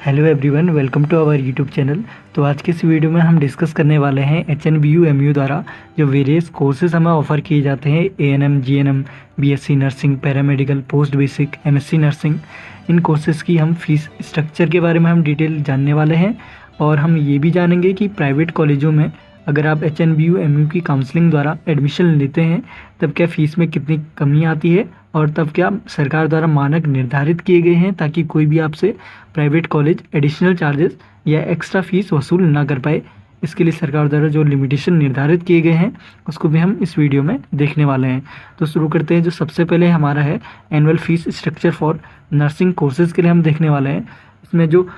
Hello everyone, welcome to our YouTube channel. तो आज के इस वीडियो में हम डिस्कस करने वाले हैं HNBU-MU द्वारा जो वेरियस कोर्सेज हमें ऑफ़र किए जाते हैं ANM, GNM, BSc nursing, paramedical, post basic, MSc nursing. इन कोर्सेज़ की हम फीस स्ट्रक्चर के बारे में हम डिटेल जानने वाले हैं और हम ये भी जानेंगे कि प्राइवेट कॉलेजों में अगर आप HNBU-MU की काउंसलिंग द्वारा एडमिशन लेते हैं तब क्या फ़ीस में कितनी कमी आती है और तब क्या सरकार द्वारा मानक निर्धारित किए गए हैं ताकि कोई भी आपसे प्राइवेट कॉलेज एडिशनल चार्जेस या एक्स्ट्रा फ़ीस वसूल ना कर पाए। इसके लिए सरकार द्वारा जो लिमिटेशन निर्धारित किए गए हैं उसको भी हम इस वीडियो में देखने वाले हैं। तो शुरू करते हैं। जो सबसे पहले हमारा है annual fees structure for nursing courses के लिए हम देखने वाले हैं। इसमें जो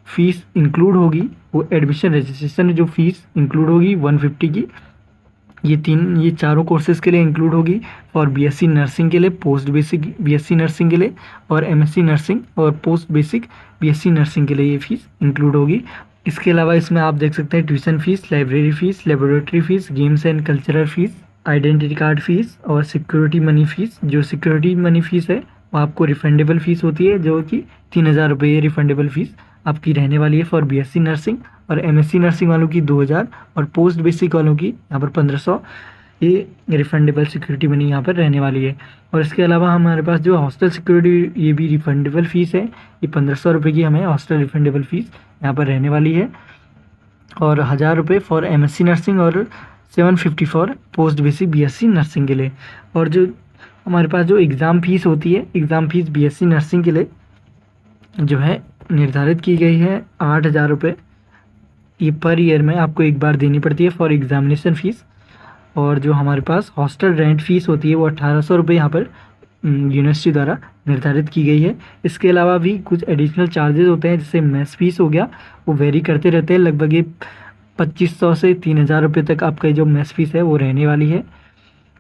फ़ीस इंक्लूड होगी वो एडमिशन रजिस्ट्रेशन जो फ़ीस इंक्लूड होगी 150 की, ये चारों कोर्सेज़ के लिए इंक्लूड होगी। और BSc नर्सिंग के लिए, पोस्ट बेसिक BSc नर्सिंग के लिए और MSc नर्सिंग और पोस्ट बेसिक BSc नर्सिंग के लिए ये फ़ीस इंक्लूड होगी। इसके अलावा इसमें आप देख सकते हैं tuition fees, library fees, laboratory fees, games and cultural fees, identity card fees और सिक्योरिटी मनी फ़ीस। जो सिक्योरिटी मनी फ़ीस है वो आपको रिफंडेबल फ़ीस होती है जो कि 3000 रुपये ये रिफंडेबल फ़ीस आपकी रहने वाली है फॉर BSc नर्सिंग। और MSc नर्सिंग वालों की 2000 और पोस्ट बेसिक वालों की यहाँ पर 1500 ये रिफंडेबल सिक्योरिटी मनी यहाँ पर रहने वाली है। और इसके अलावा हमारे पास जो हॉस्टल सिक्योरिटी ये भी रिफंडेबल फ़ीस है, ये 1500 रुपये की हमें हॉस्टल रिफंडेबल फ़ीस यहाँ पर रहने वाली है। और 1000 रुपये फॉर MSc नर्सिंग और 750 for post basic BSc nursing के लिए। और जो हमारे पास जो एग्ज़ाम फ़ीस होती है, एग्ज़ाम फ़ीस BSc नर्सिंग के लिए जो है निर्धारित की गई है 8000 रुपये। ये पर ईयर में आपको एक बार देनी पड़ती है फॉर एग्ज़ामिनेशन फ़ीस। और जो हमारे पास हॉस्टल रेंट फ़ीस होती है वो 1800 रुपये यहाँ पर यूनिवर्सिटी द्वारा निर्धारित की गई है। इसके अलावा भी कुछ एडिशनल चार्जेस होते हैं, जैसे मेस फ़ीस हो गया, वो वेरी करते रहते हैं। लगभग ये 2500 से 3000 रुपये तक आपका जो मेस फ़ीस है वो रहने वाली है।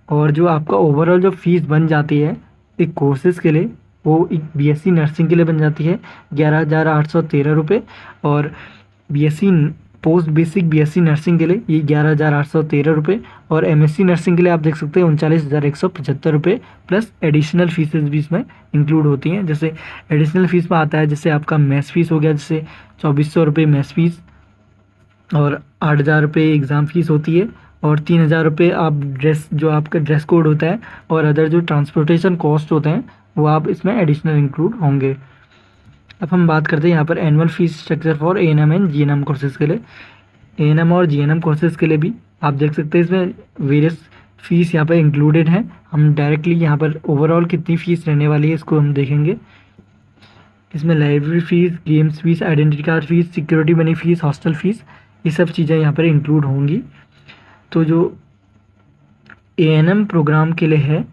और जो आपका ओवरऑल जो फ़ीस बन जाती है एक कोर्सेज़ के लिए वो एक BSc नर्सिंग के लिए बन जाती है 11,813 रुपये। और BSc post basic BSc nursing के लिए ये 11,813 रुपये। और MSc नर्सिंग के लिए आप देख सकते हैं 39,175 रुपये प्लस एडिशनल फीसेस भी इसमें इंक्लूड होती हैं। जैसे एडिशनल फ़ीस में आता है जैसे आपका मेस फ़ीस हो गया, जैसे 2400 रुपये मेस फ़ीस और 8000 रुपये एग्ज़ाम फ़ीस होती है और 3000 रुपये आप ड्रेस जो आपका ड्रेस कोड होता है और अदर जो ट्रांसपोर्टेशन कॉस्ट होते हैं वो आप इसमें एडिशनल इंक्लूड होंगे। अब हम बात करते हैं यहाँ पर annual fees structure for ANM and GNM courses के लिए। ANM और GNM कोर्सेज़ के लिए भी आप देख सकते हैं इसमें वेरियस फ़ीस यहाँ पर इंक्लूडेड हैं। हम डायरेक्टली यहाँ पर ओवरऑल कितनी फ़ीस रहने वाली है इसको हम देखेंगे। इसमें library fees, games fees, identity card fees, security money fees, hostel fees, ये सब चीज़ें यहाँ पर इंक्लूड होंगी। तो जो ANM प्रोग्राम के लिए है,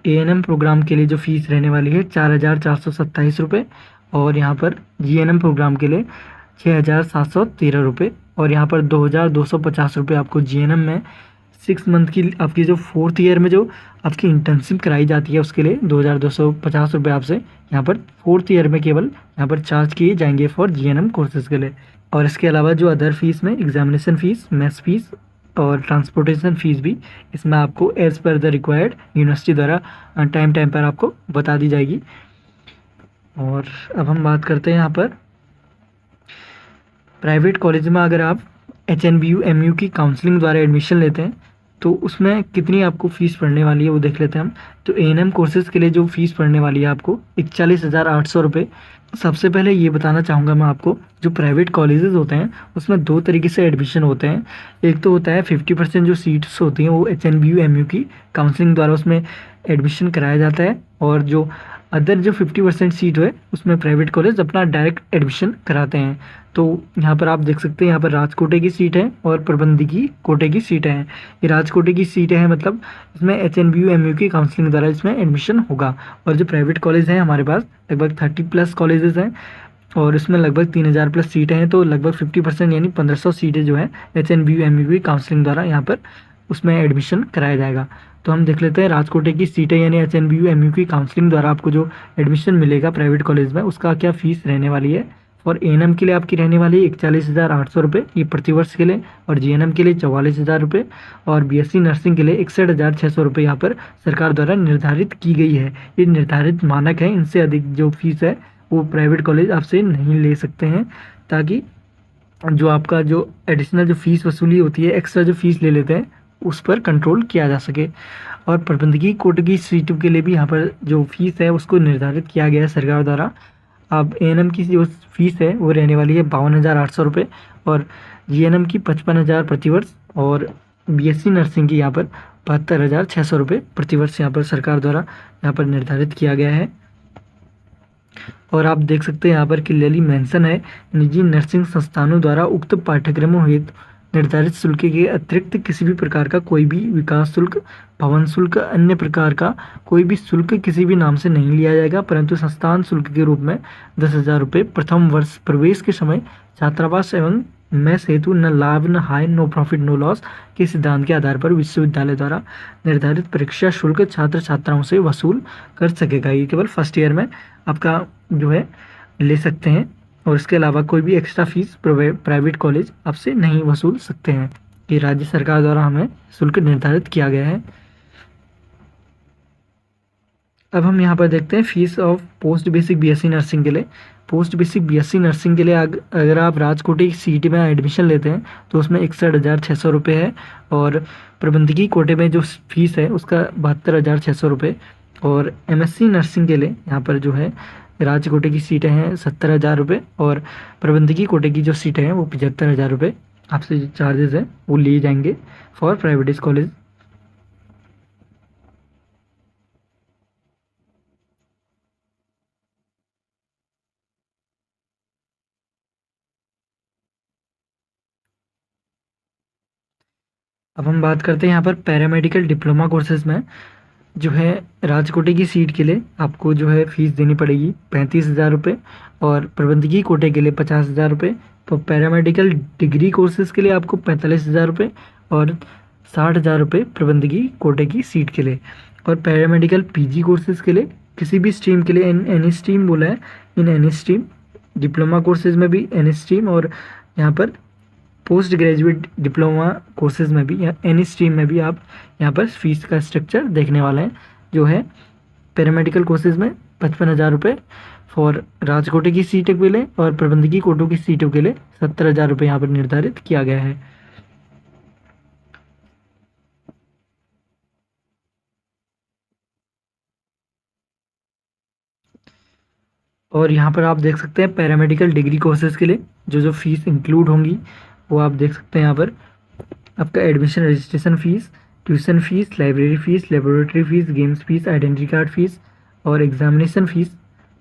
ANM प्रोग्राम के लिए जो फ़ीस रहने वाली है 4,427 रुपये। और यहाँ पर GNM प्रोग्राम के लिए 6,713 रुपये। और यहाँ पर 2,250 रुपये आपको GNM में 6 मंथ की आपकी जो 4th ईयर में जो आपकी इंटर्नशिप कराई जाती है उसके लिए 2,250 रुपये आपसे यहाँ पर 4th ईयर में केवल यहाँ पर चार्ज किए जाएंगे फॉर GNM कोर्सेज़ के लिए। और इसके अलावा जो अदर फीस में एग्जामिनेशन फ़ीस, मेस फ़ीस और ट्रांसपोर्टेशन फ़ीस भी इसमें आपको as per the required university द्वारा टाइम पर आपको बता दी जाएगी। और अब हम बात करते हैं यहाँ पर प्राइवेट कॉलेज में अगर आप HNBU-MU की काउंसलिंग द्वारा एडमिशन लेते हैं तो उसमें कितनी आपको फ़ीस पड़ने वाली है वो देख लेते हैं हम। तो ANM कोर्सेज़ के लिए जो फ़ीस पड़ने वाली है आपको 41,800 रुपये। सबसे पहले ये बताना चाहूँगा मैं आपको, जो प्राइवेट कॉलेजेस होते हैं उसमें 2 तरीके से एडमिशन होते हैं। एक तो होता है 50% जो सीट्स होती हैं वो HNBU-MU की काउंसलिंग द्वारा उसमें एडमिशन कराया जाता है। और जो अदर जो 50% सीट है उसमें प्राइवेट कॉलेज अपना डायरेक्ट एडमिशन कराते हैं। तो यहाँ पर आप देख सकते हैं यहाँ पर राजकोटे की सीट है और प्रबंधकीय कोटे की सीटें हैं। ये राजकोटे की सीटें हैं, मतलब इसमें HNBU-MU की काउंसलिंग द्वारा इसमें एडमिशन होगा। और जो प्राइवेट कॉलेज हैं हमारे पास लगभग 30+ कॉलेजेस हैं और इसमें लगभग 3000 प्लस सीटें हैं। तो लगभग 50% यानी 1500 सीटें जो हैं HNBU-MU की काउंसलिंग द्वारा यहाँ पर उसमें एडमिशन कराया जाएगा। तो हम देख लेते हैं राजकोटे की सीटें यानी HNBU-MU की काउंसलिंग द्वारा आपको जो एडमिशन मिलेगा प्राइवेट कॉलेज में उसका क्या फ़ीस रहने वाली है। और ANM के लिए आपकी रहने वाली है 41,800 रुपये ये प्रतिवर्ष के लिए। और GNM के लिए 44,000 रुपये। और BSc नर्सिंग के लिए 61,600 रुपये यहाँ पर सरकार द्वारा निर्धारित की गई है। ये निर्धारित मानक है, इनसे अधिक जो फीस है वो प्राइवेट कॉलेज आपसे नहीं ले सकते हैं, ताकि जो आपका जो एडिशनल जो फीस वसूली होती है, एक्स्ट्रा जो फीस ले लेते हैं, उस पर कंट्रोल किया जा सके। और प्रबंधकीय कोटे की सीटों के लिए भी यहाँ पर जो फीस है उसको निर्धारित किया गया है सरकार द्वारा। अब एएनएम की जो फीस है वो रहने वाली है 52,800 रुपये, और जीएनएम की 55,000 प्रतिवर्ष, और बीएससी नर्सिंग की यहाँ पर 72,600 रुपये प्रतिवर्ष यहाँ पर सरकार द्वारा यहाँ पर निर्धारित किया गया है। और आप देख सकते हैं यहाँ पर क्लियरली मेंशन है, निजी नर्सिंग संस्थानों द्वारा उक्त पाठ्यक्रमों हेतु निर्धारित शुल्क के अतिरिक्त किसी भी प्रकार का कोई भी विकास शुल्क, भवन शुल्क, अन्य प्रकार का कोई भी शुल्क किसी भी नाम से नहीं लिया जाएगा, परंतु संस्थान शुल्क के रूप में 10,000 रुपये प्रथम वर्ष प्रवेश के समय छात्रावास एवं मेस हेतु न लाभ न हाय नो प्रॉफिट नो लॉस के सिद्धांत के आधार पर विश्वविद्यालय द्वारा निर्धारित परीक्षा शुल्क छात्र छात्राओं से वसूल कर सकेगा। ये केवल फर्स्ट ईयर में आपका जो है ले सकते हैं, और इसके अलावा कोई भी एक्स्ट्रा फीस प्राइवेट कॉलेज आपसे नहीं वसूल सकते हैं। ये राज्य सरकार द्वारा हमें शुल्क निर्धारित किया गया है। अब हम यहाँ पर देखते हैं fees of post basic BSc nursing के लिए। पोस्ट बेसिक बीएससी नर्सिंग के लिए अगर आप राजकोटे की सीट में एडमिशन लेते हैं तो उसमें 61,600 रुपये है, और प्रबंधकीय कोटे में जो फीस है उसका 72,600 रुपये, और एमएससी नर्सिंग के लिए यहाँ पर जो है राज्य कोटे की सीटें हैं 70,000 रुपये, और प्रबंधकीय कोटे की जो सीटें हैं वो 75,000 रुपये आपसे जो चार्जेस हैं वो लिए जाएंगे फॉर प्राइवेट कॉलेज। अब हम बात करते हैं यहाँ पर पैरामेडिकल डिप्लोमा कोर्सेज में जो है राजकोटे की सीट के लिए आपको जो है फीस देनी पड़ेगी 35,000 रुपये, और प्रबंधकीय कोटे के लिए 50,000 रुपये। तो पैरामेडिकल डिग्री कोर्सेज के लिए आपको 45,000 रुपये और 60,000 रुपये प्रबंधकीय कोटे की सीट के लिए। और पैरामेडिकल पीजी कोर्सेज के लिए किसी भी स्ट्रीम के लिए, इन एनी स्ट्रीम बोला है, in any stream, diploma courses में भी एनी स्ट्रीम, और यहाँ पर पोस्ट ग्रेजुएट डिप्लोमा कोर्सेज में भी या एनी स्ट्रीम में भी आप यहाँ पर फीस का स्ट्रक्चर देखने वाले हैं। जो है पैरामेडिकल कोर्सेज में 55,000 रुपये फॉर राजकोटे की सीटों के लिए, और प्रबंधकीय कोटों की सीटों के लिए 70,000 रुपये यहाँ पर निर्धारित किया गया है। और यहाँ पर आप देख सकते हैं पैरामेडिकल डिग्री कोर्सेज के लिए जो फीस इंक्लूड होंगी वो आप देख सकते हैं। यहाँ पर आपका admission registration fees, tuition fees, library fees, laboratory fees, games fees, identity card fees, और एग्जामिनेशन फ़ीस,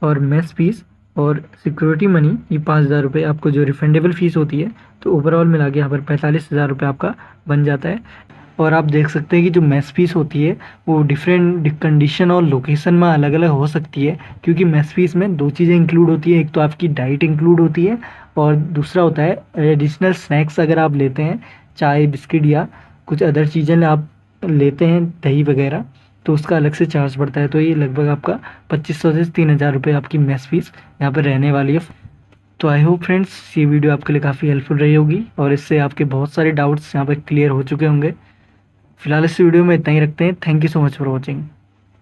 और मेस फ़ीस, और सिक्योरिटी मनी, ये 5,000 रुपये आपको जो रिफंडेबल फ़ीस होती है। तो ओवरऑल मिला के यहाँ पर 45,000 रुपये आपका बन जाता है। और आप देख सकते हैं कि जो मेस फीस होती है वो डिफरेंट कंडीशन और लोकेशन में अलग अलग हो सकती है, क्योंकि मेस फीस में दो चीज़ें इंक्लूड होती है, एक तो आपकी डाइट इंक्लूड होती है, और दूसरा होता है एडिशनल स्नैक्स। अगर आप लेते हैं चाय बिस्किट या कुछ अदर चीज़ें आप लेते हैं, दही वगैरह, तो उसका अलग से चार्ज पड़ता है। तो ये लगभग आपका 2,500 से 3,000 रुपये आपकी मेस फीस यहाँ पर रहने वाली है। तो आई होप फ्रेंड्स ये वीडियो आपके लिए काफ़ी हेल्पफुल रही होगी, और इससे आपके बहुत सारे डाउट्स यहाँ पर क्लियर हो चुके होंगे। फिलहाल इस वीडियो में इतना ही रखते हैं। Thank you so much for watching.